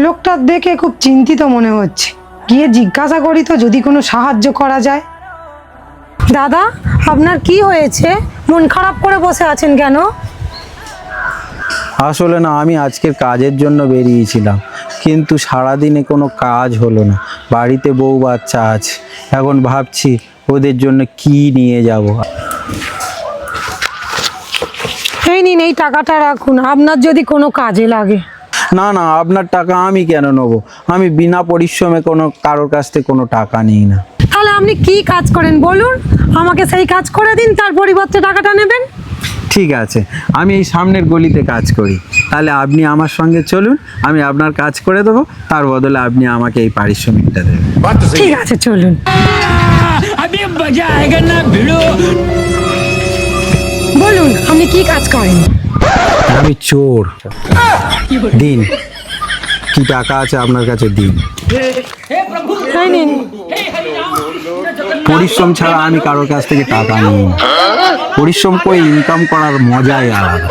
লোকটা দেখে খুব চিন্তিত মনে হচ্ছে, গিয়ে জিজ্ঞাসা করি তো যদি কোনো সাহায্য করা যায়। দাদা, আপনার কি হয়েছে? মন খারাপ করে বসে আছেন কেন? আসলে না, আমি আজকের কাজের জন্য বেরিয়েছিলাম, কিন্তু সারাদিনে কোনো কাজ হলো না। বাড়িতে বউ বাচ্চা আছে, এখন ভাবছি ওদের জন্য কি নিয়ে যাব। এই নিন, এই টাকাটা রাখুন, আপনার যদি কোনো কাজে লাগে। না না, আপনার টাকা আমি কেন নেবো? আমি বিনা পরিশ্রমে কোনো কারোর কাছ থেকে কোনো টাকা নিই না। তাহলে আপনি কি কাজ করেন বলুন, আমাকে সেই কাজ করে দিন, তার পরিবর্তে টাকাটা নেবেন। ঠিক আছে, আমি এই সামনের গলিতে কাজ করি, তাহলে আপনি আমার সঙ্গে চলুন, আমি আপনার কাজ করে দেবো, তার বদলে আপনি আমাকে এই পারিশ্রমিকটা দেবেন। ঠিক আছে, চলুন। বলুন, আপনি কি কাজ করেন? আমি চোর। দিন, কি টাকা আছে আপনার কাছে দিন। এই নিন। পরিশ্রম ছাড়া আমি কারোর কাছ থেকে টাকা নিই না। পরিশ্রম করে ইনকাম করার মজাই আলাদা।